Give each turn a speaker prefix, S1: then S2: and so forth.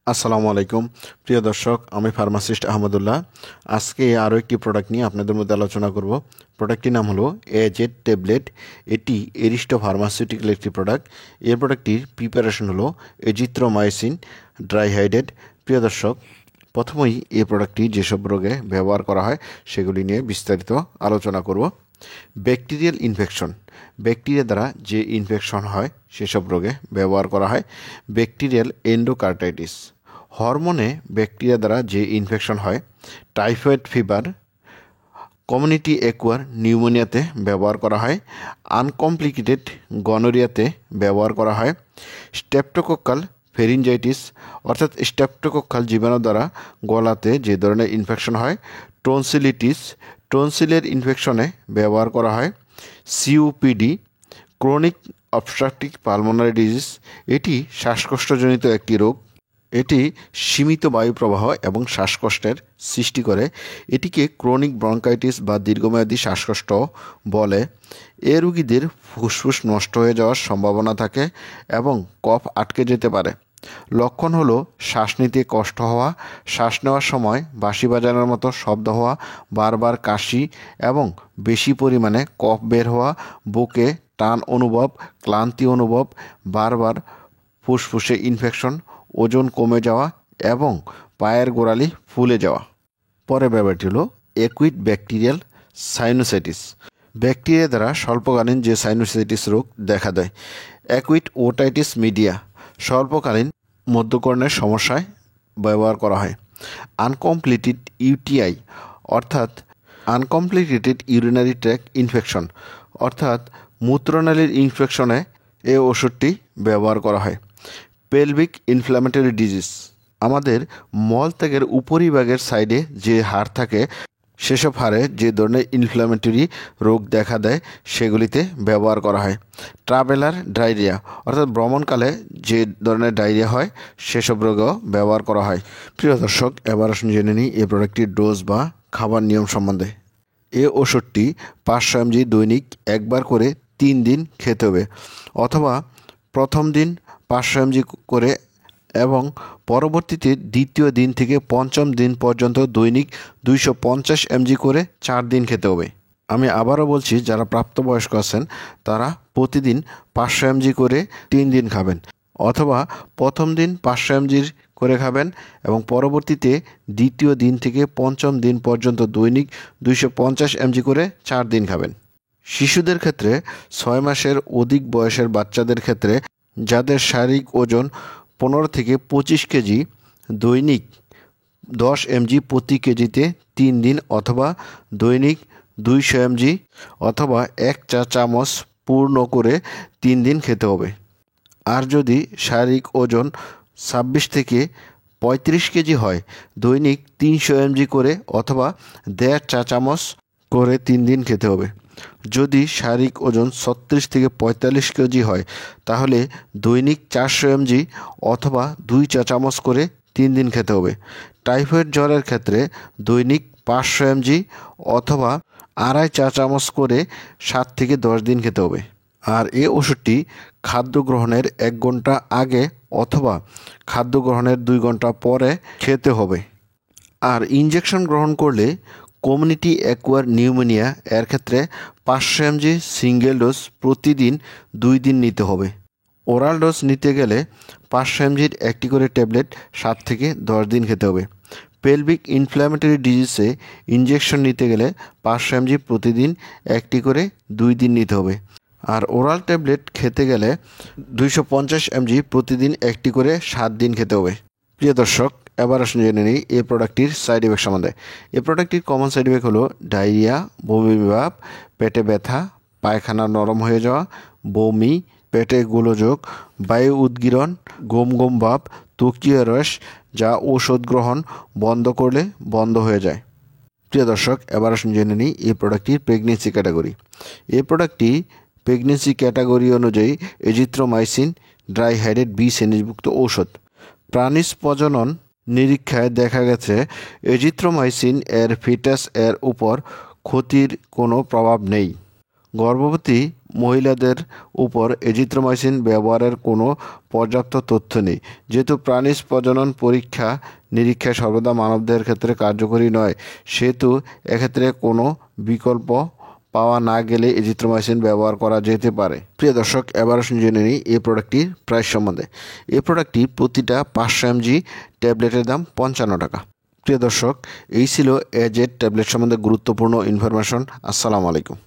S1: আসসালামু আলাইকুম প্রিয় দর্শক, আমি ফার্মাসিস্ট আহমদুল্লাহ। আজকে আরও একটি প্রোডাক্ট নিয়ে আপনাদের মধ্যে আলোচনা করব। প্রোডাক্টটির নাম হলো এজেড ট্যাবলেট। এটি এরিস্টো ফার্মাসিউটিক্যাল একটি প্রোডাক্ট। এই প্রোডাক্টটির প্রিপারেশন হলো এজিথ্রোমাইসিন ড্রাইহাইড্রেট। প্রিয় দর্শক, প্রথমেই এই প্রোডাক্টটি যেসব রোগে ব্যবহার করা হয় সেগুলি নিয়ে বিস্তারিত আলোচনা করব। ব্যাকটেরিয়াল ইনফেকশন, ব্যাকটেরিয়া দ্বারা যে ইনফেকশন হয় সেসব রোগে ব্যবহার করা হয়। ব্যাকটেরিয়াল এন্ডোকার্টাইটিস, হরমোনে ব্যাকটেরিয়া দ্বারা যে ইনফেকশন হয়। টাইফয়েড ফিভার, কমিউনিটি অ্যাকুয়ার নিউমোনিয়াতে ব্যবহার করা হয়। আনকমপ্লিকেটেড গনোরিয়াতে ব্যবহার করা হয়। স্ট্রেপ্টোকক্কাল ফেরিনজাইটিস, অর্থাৎ স্ট্রেপ্টোকক্কাল জীবাণু দ্বারা গলাতে যে ধরনের ইনফেকশন হয়। টনসিলিটিস, টনসিলের ইনফেকশনে ব্যবহার করা হয়। COPD, chronic obstructive pulmonary disease, এটি শ্বাসকষ্টজনিত একটি রোগ। এটি সীমিত বায়ু প্রবাহ এবং শ্বাসকষ্টের সৃষ্টি করে। এটিকে ক্রনিক ব্রঙ্কাইটিস বা দীর্ঘমেয়াদী শ্বাসকষ্ট বলে। এ রোগীদের ফুসফুস নষ্ট হয়ে যাওয়ার সম্ভাবনা থাকে এবং কফ আটকে যেতে পারে। লক্ষণ হলো শ্বাস নিতে কষ্ট হওয়া, শ্বাস নেওয়ার সময় বাঁশি বাজানোর মতো শব্দ হওয়া, বারবার কাশি এবং বেশি পরিমাণে কফ বের হওয়া, বুকে টান অনুভব, ক্লান্তি অনুভব, বারবার ফুসফুসে ইনফেকশন, ওজন কমে যাওয়া এবং পায়ের গোড়ালি ফুলে যাওয়া। পরের ব্যাপারটি হলো অ্যাকুইট ব্যাকটেরিয়াল সাইনোসাইটিস। ব্যাকটেরিয়া দ্বারা স্বল্পকালীন যে সাইনোসাইটিস রোগ দেখা দেয়। অ্যাকুইট ওটাইটিস মিডিয়া, স্বল্পকালীন মধ্যকর্ণের সমস্যায় ব্যবহার করা হয়। আনকমপ্লিটেড ইউটিআই, অর্থাৎ আনকমপ্লিটেড ইউরিনারি ট্র্যাক্ট ইনফেকশন, অর্থাৎ মূত্রনালীর ইনফেকশনে এই ওষুধটি ব্যবহার করা হয়। পেলভিক ইনফ্ল্যামেটরি ডিজিজ, আমাদের মলত্যাগের উপরিভাগের সাইডে যে হাড় থাকে সেসব হাড়ে যে ধরনের ইনফ্ল্যামেটরি রোগ দেখা দেয় সেগুলিতে ব্যবহার করা হয়। ট্রাভেলার ডায়রিয়া, অর্থাৎ ভ্রমণকালে যে ধরনের ডায়রিয়া হয় সেসব রোগেও ব্যবহার করা হয়। প্রিয় দর্শক, এবার আসুন জেনে নিই এই প্রোডাক্টটির ডোজ বা খাবার নিয়ম সম্বন্ধে। এই ওষুধটি 500 mg দৈনিক একবার করে 3 দিন খেতে হবে, অথবা প্রথম দিন 500 mg করে এবং পরবর্তীতে দ্বিতীয় দিন থেকে পঞ্চম দিন পর্যন্ত দৈনিক 250 mg করে 4 দিন খেতে হবে। আমি আবারও বলছি, যারা প্রাপ্তবয়স্ক আছেন তারা প্রতিদিন 500 mg করে 3 দিন খাবেন, অথবা প্রথম দিন 500 mg করে খাবেন এবং পরবর্তীতে দ্বিতীয় দিন থেকে পঞ্চম দিন পর্যন্ত দৈনিক 250 mg করে 4 দিন খাবেন। শিশুদের ক্ষেত্রে 6 মাসের অধিক বয়সের বাচ্চাদের ক্ষেত্রে যাদের শারীরিক ওজন 15 থেকে 25 কেজি, দৈনিক 10 mg প্রতি কেজিতে 3 দিন, অথবা দৈনিক 200 mg অথবা 1 চা চামচ পূর্ণ করে 3 দিন খেতে হবে। আর যদি শারীরিক ওজন 26 থেকে 35 কেজি হয়, দৈনিক 300 mg করে অথবা 1.5 চা চামচ করে 3 দিন খেতে হবে। যদি শারীরিক ওজন 36 থেকে 45 কেজি হয় তাহলে দৈনিক 400 mg অথবা 2 চা চামচ করে 3 দিন খেতে হবে। টাইফয়েড জ্বরের ক্ষেত্রে দৈনিক 500 mg অথবা 2.5 চা চামচ করে 7 থেকে 10 দিন খেতে হবে। আর এই ওষুধটি খাদ্য গ্রহণের 1 ঘন্টা আগে অথবা খাদ্য গ্রহণের 2 ঘন্টা পরে খেতে হবে। আর ইনজেকশন গ্রহণ করলে কমিউনিটি অ্যাকুয়ার নিউমোনিয়া এর ক্ষেত্রে 500 mg সিঙ্গেল ডোজ প্রতিদিন 2 দিন নিতে হবে। ওরাল ডোজ নিতে গেলে 500 mg একটি করে ট্যাবলেট 7 থেকে 10 দিন খেতে হবে। পেলভিক ইনফ্ল্যামেটরি ডিজিজে ইনজেকশন নিতে গেলে 500 mg প্রতিদিন একটি করে 2 দিন নিতে হবে। আর ওরাল ট্যাবলেট খেতে গেলে 250 mg প্রতিদিন একটি করে 7 দিন খেতে হবে। প্রিয় দর্শক, এবার আসুন জেনে নিই এই প্রোডাক্টটির সাইড ইফেক্ট সম্বন্ধে। এই প্রোডাক্টটির কমন সাইড ইফেক্ট হলো ডায়রিয়া, বমি ভাব, পেটে ব্যথা, পায়খানা নরম হয়ে যাওয়া, বমি, পেটে গোলযোগ, বায়ু উদ্গীরণ, গম গম ভাব, ত্বকীয় রস, যা ঔষধ গ্রহণ বন্ধ করলে বন্ধ হয়ে যায়। প্রিয় দর্শক, এবার আসুন জেনে নিই এই প্রোডাক্টটির প্রেগনেন্সি ক্যাটাগরি। এই প্রোডাক্টটি প্রেগনেন্সি ক্যাটাগরি অনুযায়ী এজিথ্রোমাইসিন ড্রাইহাইড্রেট বি শ্রেণীভুক্ত ঔষধ। প্রাণীজ প্রজনন নিরীক্ষায় দেখা গেছে এজিথ্রোমাইসিন এর ফিটাস এর উপর ক্ষতির কোনো প্রভাব নেই। গর্ভবতী মহিলাদের উপর এজিথ্রোমাইসিন ব্যবহারের কোনো পর্যাপ্ত তথ্য নেই। যেহেতু প্রাণীজ প্রজনন পরীক্ষা নিরীক্ষায় সর্বদা মানবদের ক্ষেত্রে কার্যকরী নয়, সেহেতু এক্ষেত্রে কোনো বিকল্প পাওয়া না গেলে এজিথ্রোমাইসিন ব্যবহার করা যেতে পারে। প্রিয় দর্শক, এবার আসুন জেনে নিই এই প্রোডাক্টটির প্রাইস সম্বন্ধে। এই প্রোডাক্টটি প্রতিটা 500 mg ট্যাবলেটের দাম 55 টাকা। প্রিয় দর্শক, এই ছিল এজেড ট্যাবলেট সম্বন্ধে গুরুত্বপূর্ণ ইনফরমেশন। আসসালামু আলাইকুম।